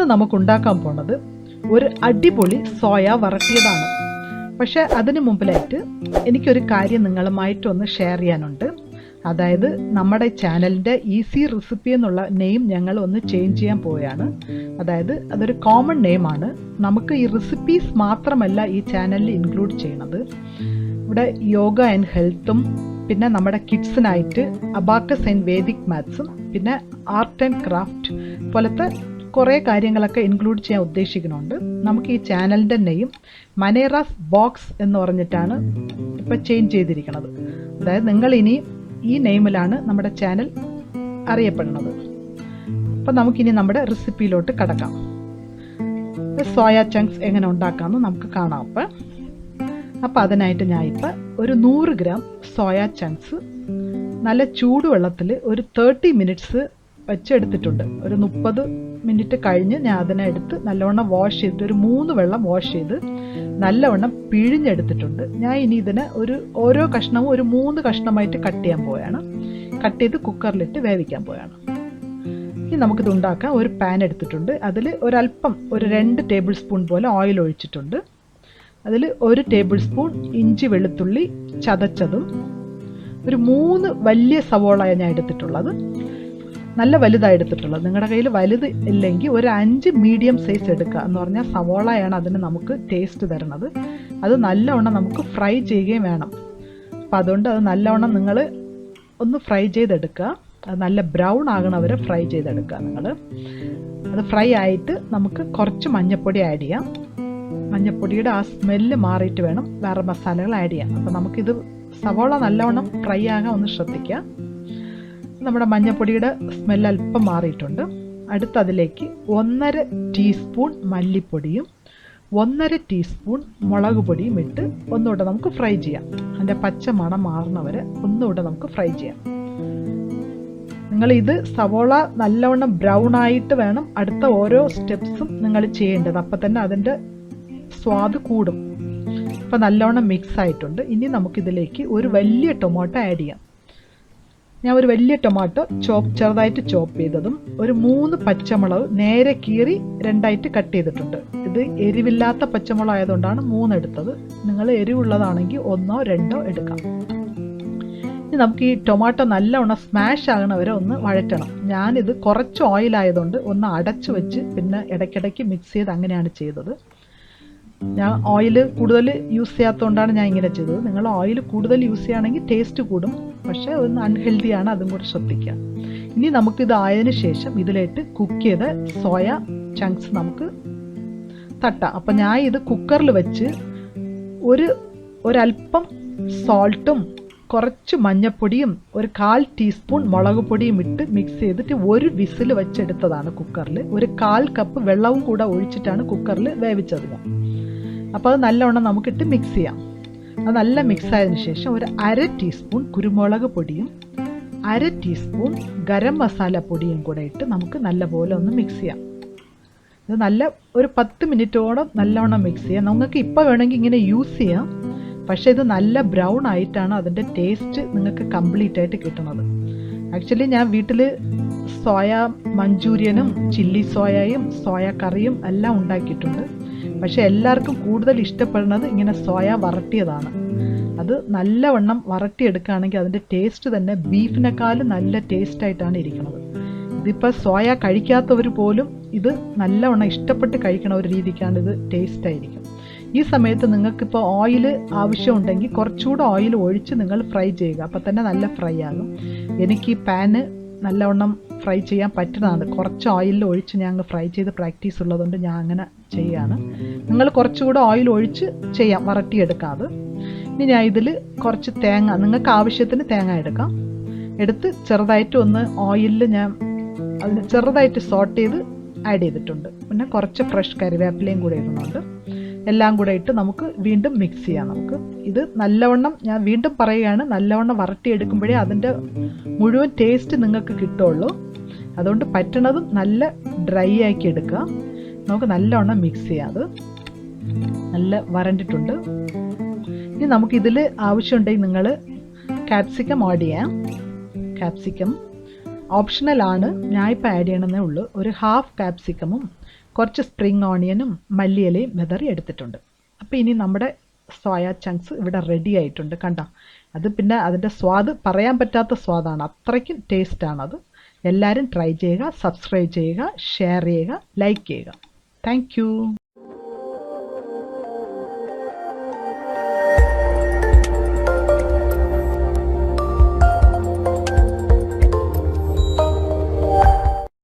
ഇന്ന് നമുക്ക് ഉണ്ടാക്കാൻ പോണത് ഒരു അടിപൊളി സോയ വറട്ടിയതാണ്. പക്ഷേ അതിനു മുമ്പിലായിട്ട് എനിക്കൊരു കാര്യം നിങ്ങളുമായിട്ടൊന്ന് ഷെയർ ചെയ്യാനുണ്ട്. അതായത് നമ്മുടെ ചാനലിൻ്റെ ഈസി റെസിപ്പി എന്നുള്ള നെയിം ഞങ്ങൾ ഒന്ന് ചേഞ്ച് ചെയ്യാൻ പോവുകയാണ്. അതായത് അതൊരു കോമൺ നെയിമാണ്. നമുക്ക് ഈ റെസിപ്പീസ് മാത്രമല്ല ഈ ചാനലിൽ ഇൻക്ലൂഡ് ചെയ്യണത്. ഇവിടെ യോഗ ആൻഡ് ഹെൽത്തും പിന്നെ നമ്മുടെ കിഡ്സിനായിട്ട് അബാക്കസ് ആൻഡ് വേദിക് മാത്സും പിന്നെ ആർട്ട് ആൻഡ് ക്രാഫ്റ്റ് പോലത്തെ കുറേ കാര്യങ്ങളൊക്കെ ഇൻക്ലൂഡ് ചെയ്യാൻ ഉദ്ദേശിക്കുന്നുണ്ട്. നമുക്ക് ഈ ചാനലിൻ്റെ നെയിം മനേറാസ് ബോക്സ് എന്ന് പറഞ്ഞിട്ടാണ് ഇപ്പോൾ ചേഞ്ച് ചെയ്തിരിക്കുന്നത്. അതായത് നിങ്ങൾ ഇനി ഈ നെയിമിലാണ് നമ്മുടെ ചാനൽ അറിയപ്പെടുന്നത്. അപ്പം നമുക്കിനി നമ്മുടെ റെസിപ്പിയിലോട്ട് കടക്കാം. സോയ ചങ്ക്സ് എങ്ങനെ ഉണ്ടാക്കാമെന്ന് നമുക്ക് കാണാം. അപ്പം അതിനായിട്ട് ഞാൻ ഇപ്പം ഒരു 100 ഗ്രാം സോയ ചങ്ക്സ് നല്ല ചൂടുവെള്ളത്തിൽ ഒരു 30 മിനിറ്റ്സ് വെച്ചെടുത്തിട്ടുണ്ട്. ഒരു 30 മിനിറ്റ് കഴിഞ്ഞ് ഞാൻ അതിനെ എടുത്ത് നല്ലവണ്ണം വാഷ് ചെയ്തിട്ട് ഒരു 3 വെള്ളം വാഷ് ചെയ്ത് നല്ലവണ്ണം പിഴിഞ്ഞെടുത്തിട്ടുണ്ട്. ഞാൻ ഇനി ഇതിനെ ഓരോ കഷ്ണവും ഒരു 3 കഷ്ണമായിട്ട് കട്ട് ചെയ്യാൻ പോവുകയാണ്. കട്ട് ചെയ്ത് കുക്കറിലിട്ട് വേവിക്കാൻ പോവുകയാണ്. ഇനി നമുക്കിത് ഉണ്ടാക്കാം. ഒരു പാൻ എടുത്തിട്ടുണ്ട്. അതിൽ ഒരല്പം ഒരു 2 ടേബിൾ സ്പൂൺ പോലെ ഓയിൽ ഒഴിച്ചിട്ടുണ്ട്. അതിൽ 1 ടേബിൾ സ്പൂൺ ഇഞ്ചി വെളുത്തുള്ളി ചതച്ചതും ഒരു 3 വലിയ സവോള ഞാൻ എടുത്തിട്ടുള്ളത്. നല്ല വലുതായി എടുത്തിട്ടുള്ളത്. നിങ്ങളുടെ കയ്യിൽ വലുത് ഇല്ലെങ്കിൽ ഒരു 5 മീഡിയം സൈസ് എടുക്കുക. എന്ന് പറഞ്ഞാൽ സവോളയാണ് അതിന് നമുക്ക് ടേസ്റ്റ് തരുന്നത്. അത് നല്ലവണ്ണം നമുക്ക് ഫ്രൈ ചെയ്യുകയും വേണം. അപ്പം അതുകൊണ്ട് അത് നല്ലവണ്ണം നിങ്ങൾ ഒന്ന് ഫ്രൈ ചെയ്തെടുക്കുക. അത് നല്ല ബ്രൗൺ ആകണവരെ ഫ്രൈ ചെയ്തെടുക്കുക. നിങ്ങൾ അത് ഫ്രൈ ആയിട്ട് നമുക്ക് കുറച്ച് മഞ്ഞൾപ്പൊടി ആഡ് ചെയ്യാം. മഞ്ഞൾപ്പൊടിയുടെ ആ സ്മെല്ല് മാറിയിട്ട് വേണം വേറെ മസാലകൾ ആഡ് ചെയ്യാം. അപ്പം നമുക്കിത് സവോള നല്ലവണ്ണം ഫ്രൈ ആകാൻ ഒന്ന് ശ്രദ്ധിക്കുക. നമ്മുടെ മഞ്ഞൾപ്പൊടിയുടെ സ്മെല്ല് അല്പം മാറിയിട്ടുണ്ട്. അടുത്ത് അതിലേക്ക് 1.5 ടീസ്പൂൺ മല്ലിപ്പൊടിയും 1.5 ടീസ്പൂൺ മുളക് പൊടിയും ഇട്ട് ഒന്നുകൂടെ നമുക്ക് ഫ്രൈ ചെയ്യാം. അതിൻ്റെ പച്ച മണം മാറുന്നവരെ ഒന്നുകൂടെ നമുക്ക് ഫ്രൈ ചെയ്യാം. നിങ്ങൾ ഇത് സവോള നല്ലവണ്ണം ബ്രൗൺ ആയിട്ട് വേണം അടുത്ത ഓരോ സ്റ്റെപ്സും നിങ്ങൾ ചെയ്യേണ്ടത്. അപ്പം തന്നെ അതിൻ്റെ സ്വാദ് കൂടും. അപ്പം നല്ലവണ്ണം മിക്സ് ആയിട്ടുണ്ട്. ഇനി നമുക്കിതിലേക്ക് ഒരു വലിയ ടൊമാറ്റോ ആഡ് ചെയ്യാം. ഞാൻ ഒരു വലിയ ടൊമാറ്റോ ചെറുതായിട്ട് ചോപ്പ് ചെയ്തതും ഒരു 3 പച്ചമുളക് നേരെ കീറി 2ആയിട്ട് കട്ട് ചെയ്തിട്ടുണ്ട്. ഇത് എരിവില്ലാത്ത പച്ചമുളക് ആയതുകൊണ്ടാണ് 3 എടുത്തത്. നിങ്ങൾ എരിവുള്ളതാണെങ്കിൽ 1ഓ 2ഓ എടുക്കാം. ഇനി നമുക്ക് ഈ ടൊമാറ്റോ നല്ലവണ്ണം സ്മാഷ് ആകണവരെ ഒന്ന് വഴറ്റണം. ഞാനിത് കുറച്ച് ഓയിലായതുകൊണ്ട് ഒന്ന് അടച്ചു വെച്ച് പിന്നെ ഇടയ്ക്കിടയ്ക്ക് മിക്സ് ചെയ്ത് അങ്ങനെയാണ് ചെയ്തത്. ഞാൻ ഓയിൽ കൂടുതൽ യൂസ് ചെയ്യാത്തതുകൊണ്ടാണ് ഞാൻ ഇങ്ങനെ ചെയ്തത്. നിങ്ങൾ ഓയിൽ കൂടുതൽ യൂസ് ചെയ്യുകയാണെങ്കിൽ ടേസ്റ്റ് കൂടും. പക്ഷേ ഒന്ന് അൺഹെൽത്തിയാണ്, അതും കൂടെ ശ്രദ്ധിക്കുക. ഇനി നമുക്കിത് ആയതിനു ശേഷം ഇതിലേക്ക് കുക്ക് ചെയ്ത സോയ ചങ്ക്സ് നമുക്ക് തട്ടാം. അപ്പം ഞാൻ ഇത് കുക്കറിൽ വെച്ച് ഒരല്പം സോൾട്ടും കുറച്ച് മഞ്ഞൾപ്പൊടിയും ഒരു 1/4 ടീസ്പൂൺ മുളക് പൊടിയും ഇട്ട് മിക്സ് ചെയ്തിട്ട് ഒരു വിസിൽ വെച്ചെടുത്തതാണ് കുക്കറിൽ. ഒരു 1/4 കപ്പ് വെള്ളവും കൂടെ ഒഴിച്ചിട്ടാണ് കുക്കറിൽ വേവിച്ചത്. അപ്പോൾ അത് നല്ലവണ്ണം നമുക്കിട്ട് മിക്സ് ചെയ്യാം. അത് നല്ല മിക്സ് ആയതിനു ശേഷം ഒരു 1/2 ടീസ്പൂൺ കുരുമുളക് പൊടിയും 1/2 ടീസ്പൂൺ ഗരം മസാല പൊടിയും കൂടെ ഇട്ട് നമുക്ക് നല്ലപോലെ ഒന്ന് മിക്സ് ചെയ്യാം. ഇത് ഒരു 10 മിനിറ്റോളം നല്ലവണ്ണം മിക്സ് ചെയ്യാം. നിങ്ങൾക്ക് ഇപ്പോൾ വേണമെങ്കിൽ ഇങ്ങനെ യൂസ് ചെയ്യാം. പക്ഷേ ഇത് നല്ല ബ്രൗൺ ആയിട്ടാണ് അതിൻ്റെ ടേസ്റ്റ് നിങ്ങൾക്ക് കംപ്ലീറ്റ് ആയിട്ട് കിട്ടുന്നത്. ആക്ച്വലി ഞാൻ വീട്ടിൽ സോയ മഞ്ചൂരിയനും ചില്ലി സോയയും സോയ കറിയും എല്ലാം ഉണ്ടാക്കിയിട്ടുണ്ട്. പക്ഷേ എല്ലാവർക്കും കൂടുതൽ ഇഷ്ടപ്പെടുന്നത് ഇങ്ങനെ സോയ വറട്ടിയതാണ്. അത് നല്ലവണ്ണം വറട്ടിയെടുക്കുകയാണെങ്കിൽ അതിൻ്റെ ടേസ്റ്റ് തന്നെ ബീഫിനെക്കാളും നല്ല ടേസ്റ്റായിട്ടാണ് ഇരിക്കുന്നത്. ഇതിപ്പോൾ സോയ കഴിക്കാത്തവർ പോലും ഇത് നല്ലവണ്ണം ഇഷ്ടപ്പെട്ട് കഴിക്കണ ഒരു രീതിക്കാണ് ഇത് ടേസ്റ്റായിരിക്കും. ഈ സമയത്ത് നിങ്ങൾക്കിപ്പോൾ ഓയിൽ ആവശ്യമുണ്ടെങ്കിൽ കുറച്ചുകൂടെ ഓയിൽ ഒഴിച്ച് നിങ്ങൾ ഫ്രൈ ചെയ്യുക. അപ്പോൾ തന്നെ നല്ല ഫ്രൈ ആകും. എനിക്ക് ഈ പാന് നല്ലവണ്ണം ഫ്രൈ ചെയ്യാൻ പറ്റുന്നതാണ്. കുറച്ച് ഓയിലിൽ ഒഴിച്ച് ഞാൻ ഫ്രൈ ചെയ്ത് പ്രാക്ടീസ് ഉള്ളതുകൊണ്ട് ഞാൻ അങ്ങനെ ചെയ്യുകയാണ്. നിങ്ങൾ കുറച്ചുകൂടെ ഓയിൽ ഒഴിച്ച് ചെയ്യാം, വറട്ടിയെടുക്കാതെ. ഇനി ഞാൻ ഇതിൽ കുറച്ച് തേങ്ങ, നിങ്ങൾക്ക് ആവശ്യത്തിന് തേങ്ങ എടുക്കാം. എടുത്ത് ചെറുതായിട്ട് ഒന്ന് ഓയിലിൽ ഞാൻ അതിന് ചെറുതായിട്ട് സോട്ട് ചെയ്ത് ആഡ് ചെയ്തിട്ടുണ്ട്. പിന്നെ കുറച്ച് ഫ്രഷ് കറിവേപ്പിലയും കൂടെ ഇടുന്നുണ്ട്. എല്ലാം കൂടെ ഇട്ട് നമുക്ക് വീണ്ടും മിക്സ് ചെയ്യാം. നമുക്ക് ഇത് നല്ലവണ്ണം, ഞാൻ വീണ്ടും പറയുകയാണ്, നല്ലവണ്ണം വറട്ടിയെടുക്കുമ്പോഴേ അതിൻ്റെ മുഴുവൻ ടേസ്റ്റ് നിങ്ങൾക്ക് കിട്ടുള്ളൂ. അതുകൊണ്ട് പറ്റണതും നല്ല ഡ്രൈ ആക്കി എടുക്കുക. നമുക്ക് നല്ലവണ്ണം മിക്സ് ചെയ്യാം. അത് നല്ല വരണ്ടിട്ടുണ്ട്. ഇനി നമുക്കിതിൽ ആവശ്യമുണ്ടെങ്കിൽ നിങ്ങൾ ക്യാപ്സിക്കം ആഡ് ചെയ്യാം. ക്യാപ്സിക്കം ഓപ്ഷണലാണ്, ഞാൻ ഇപ്പോൾ ആഡ് ചെയ്യണമെന്നേ ഉള്ളൂ. ഒരു 1/2 ക്യാപ്സിക്കമും കുറച്ച് സ്പ്രിംഗ് ഓണിയനും മല്ലിയിലയും വിതറി എടുത്തിട്ടുണ്ട്. അപ്പോൾ ഇനി നമ്മുടെ സോയ ചങ്ക്സ് ഇവിടെ റെഡി ആയിട്ടുണ്ട്. കണ്ടോ, അത് പിന്നെ അതിൻ്റെ സ്വാദ് പറയാൻ പറ്റാത്ത സ്വാദാണ്, അത്രയ്ക്കും ടേസ്റ്റാണത്. എല്ലാവരും ട്രൈ ചെയ്യുക, സബ്സ്ക്രൈബ് ചെയ്യുക, ഷെയർ ചെയ്യുക, ലൈക്ക് ചെയ്യുക. താങ്ക്